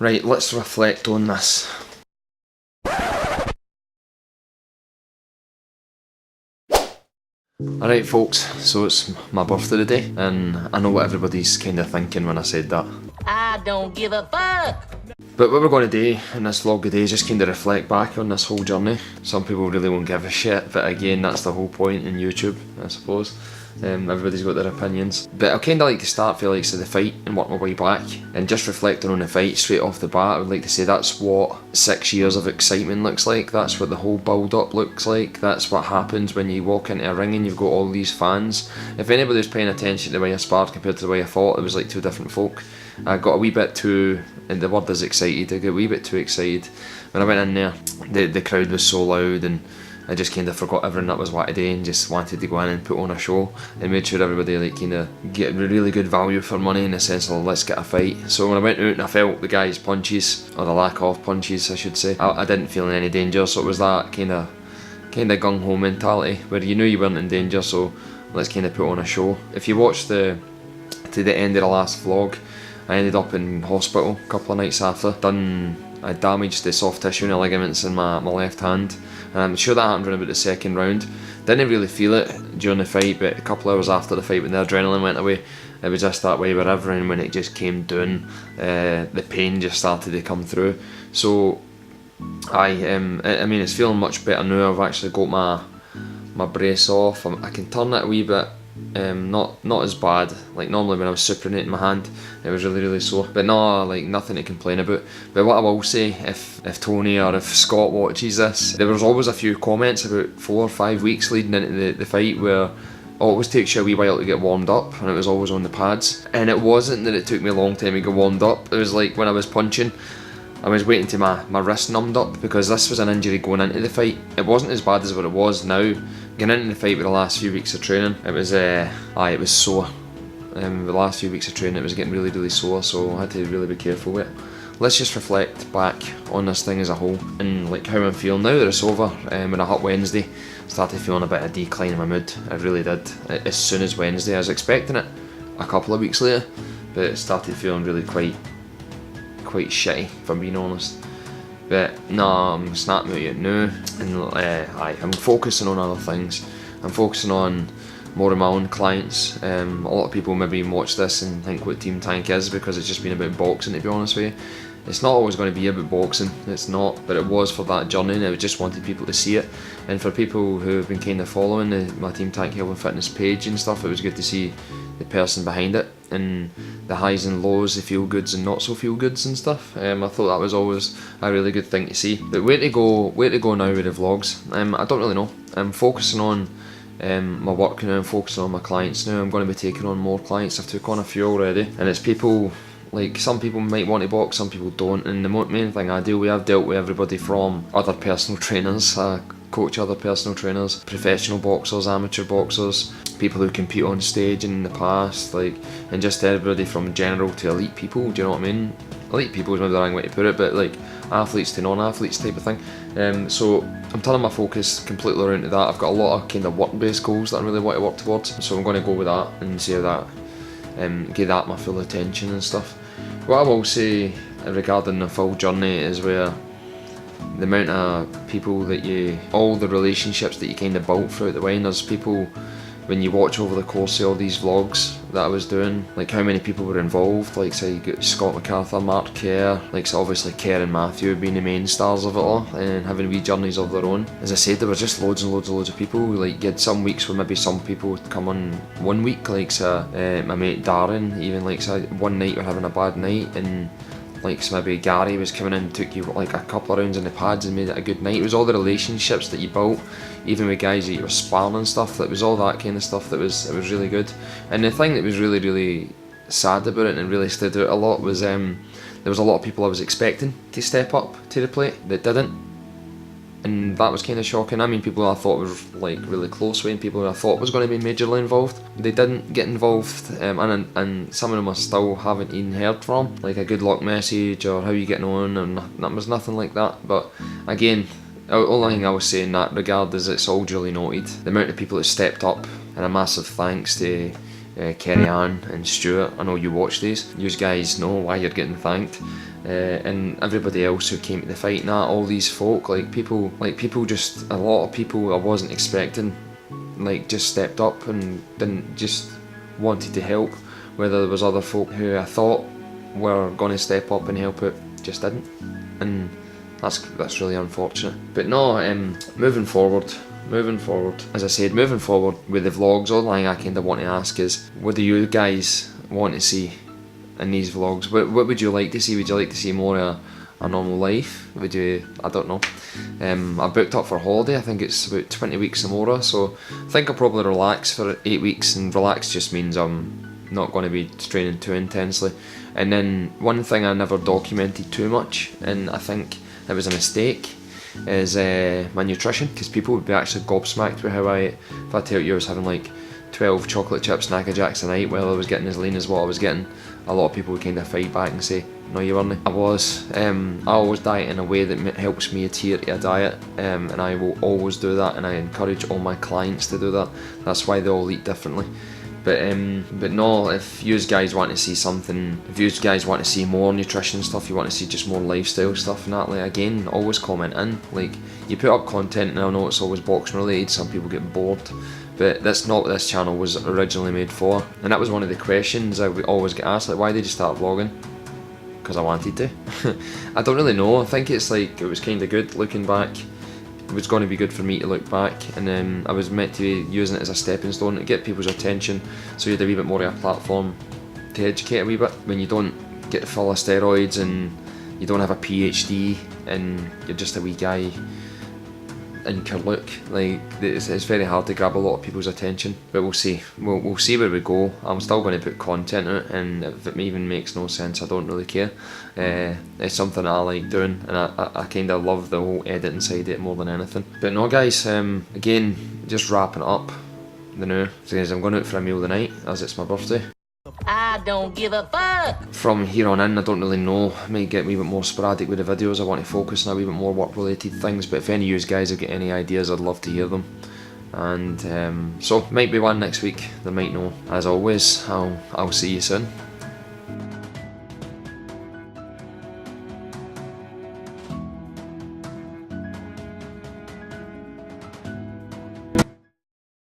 Right, let's reflect on this. Alright folks, so it's my birthday today, and I know what everybody's kind of thinking when I said that. I don't give a fuck! But what we're going to do in this vlog today is just kind of reflect back on this whole journey. Some people really won't give a shit, but again, that's the whole point in YouTube, I suppose. Everybody's got their opinions. But I'd kind of like to start for like the fight and work my way back. And just reflecting on the fight straight off the bat, I would like to say that's what 6 years of excitement looks like. That's what the whole build up looks like. That's what happens when you walk into a ring and you've got all these fans. If anybody's paying attention to the way I sparred compared to the way I fought, it was like two different folk. I got a wee bit too, and the word is excited, I got a wee bit too excited. When I went in there, the crowd was so loud and I just kind of forgot everything that was what to do and just wanted to go in and put on a show and made sure everybody like kind of get really good value for money in the sense of let's get a fight. So when I went out and I felt the guy's punches, or the lack of punches I should say, I didn't feel in any danger, so it was that kind of gung-ho mentality where you knew you weren't in danger, so let's kind of put on a show. If you watch to the end of the last vlog, I ended up in hospital a couple of nights after. I damaged the soft tissue and the ligaments in my left hand, and I'm sure that happened around about the second round. Didn't really feel it during the fight, but a couple of hours after the fight when the adrenaline went away, it was just that way wherever, and when it just came down, the pain just started to come through. So I mean it's feeling much better now. I've actually got my brace off. I can turn it a wee bit. Not as bad. Like normally when I was supinating my hand, it was really sore, but no, like nothing to complain about. But what I will say, if Tony or if Scott watches this, there was always a few comments about 4 or 5 weeks leading into the fight where it always takes you a wee while to get warmed up, and it was always on the pads. And it wasn't that it took me a long time to get warmed up, it was like when I was punching, I was waiting till my wrist numbed up, because this was an injury going into the fight. It wasn't as bad as what it was now. Getting into the fight with the last few weeks of training, it was sore. The last few weeks of training it was getting really sore, so I had to really be careful with it. Let's just reflect back on this thing as a whole, and like how I'm feeling now that it's over. When I hit Wednesday, I started feeling a bit of decline in my mood. I really did. As soon as Wednesday, I was expecting it a couple of weeks later, but it started feeling really quite shitty, if I'm being honest. But no, I'm snapping at it now, and I'm focusing on other things. I'm focusing on more of my own clients. A lot of people maybe watch this and think what TeamTank is, because it's just been about boxing, to be honest with you. It's not always going to be about boxing, it's not, but it was for that journey, and I just wanted people to see it. And for people who have been kind of following my TeamTank Health and Fitness page and stuff, it was good to see the person behind it, and the highs and lows, the feel goods and not so feel goods and stuff. I thought that was always a really good thing to see. But where to go now with the vlogs? I don't really know. I'm focusing on my work now, I'm focusing on my clients now. I'm going to be taking on more clients. I've took on a few already, and it's people, like some people might want to box, some people don't, and the main thing I've dealt with everybody from other personal trainers, coach other personal trainers, professional boxers, amateur boxers, people who compete on stage in the past, like, and just everybody from general to elite people, do you know what I mean? Elite people is maybe the wrong way to put it, but like athletes to non-athletes type of thing. So I'm turning my focus completely around to that. I've got a lot of kind of work-based goals that I really want to work towards, so I'm going to go with that and see how that, give that my full attention and stuff. What I will say regarding the full journey is where the amount of people that all the relationships that you kind of built throughout the way, and there's people, when you watch over the course of all these vlogs that I was doing, like how many people were involved, like say you got Scott MacArthur, Mark Kerr, like so obviously Kerr and Matthew being the main stars of it all, and having wee journeys of their own. As I said, there were just loads of people. Like you had some weeks where maybe some people would come on 1 week, like so, my mate Darren, even like so one night we're having a bad night, and like so maybe Gary was coming in, took you like a couple of rounds in the pads and made it a good night. It was all the relationships that you built, even with guys that you were sparring and stuff. That was all that kind of stuff. It was really good. And the thing that was really sad about it and really stood out a lot was there was a lot of people I was expecting to step up to the plate that didn't. And that was kind of shocking. I mean, people I thought was like really close with, and people who I thought was going to be majorly involved, they didn't get involved, and some of them I still haven't even heard from, like a good luck message or how you getting on, and that was nothing like that. But again, the only thing I was saying in that regard is it's all duly noted. The amount of people that stepped up, and a massive thanks to Kerry Ann and Stuart, I know you watch these. You guys know why you're getting thanked. And everybody else who came to the fight and that, all these folk, people just, a lot of people I wasn't expecting, just stepped up and didn't just wanted to help, whether there was other folk who I thought were going to step up and help out, just didn't, and that's really unfortunate. But no, moving forward, as I said, moving forward with the vlogs, all the thing I kind of want to ask is, what do you guys want to see in these vlogs? What would you like to see? Would you like to see more of a normal life? Would you, I don't know. I booked up for holiday, I think it's about 20 weeks or more, so I think I'll probably relax for 8 weeks, and relax just means I'm not going to be training too intensely. And then one thing I never documented too much, and I think it was a mistake, is my nutrition, because people would be actually gobsmacked with how I ate. If I tell you I was having like 12 chocolate chip Snacker Jacks a night while I was getting as lean as what I was getting, a lot of people would kind of fight back and say, no you weren't. I was. I always diet in a way that helps me adhere to a diet, and I will always do that, and I encourage all my clients to do that. That's why they all eat differently. But no, if you guys want to see something, if you guys want to see more nutrition stuff, you want to see just more lifestyle stuff and that, again, always comment in. You put up content, and I know it's always boxing related, some people get bored, but that's not what this channel was originally made for. And that was one of the questions I would always get asked, why did you start vlogging? Because I wanted to. I don't really know, I think it's it was kind of good looking back. It was going to be good for me to look back, and then I was meant to be using it as a stepping stone to get people's attention, so you had a wee bit more of a platform to educate a wee bit. When you don't get full of steroids and you don't have a PhD and you're just a wee guy in Kerlook, it's very hard to grab a lot of people's attention. But we'll see. We'll see where we go. I'm still going to put content out, and if it even makes no sense, I don't really care. It's something I like doing, and I kind of love the whole editing side of it more than anything. But no guys, again, just wrapping up the new. So guys, I'm going out for a meal tonight, as it's my birthday. I don't give a fuck. From here on in, I don't really know. I might get a wee bit more sporadic with the videos. I want to focus on a wee bit more work related things, but if any of you guys have got any ideas, I'd love to hear them. And so might be one next week, there might no. As always, I'll see you soon.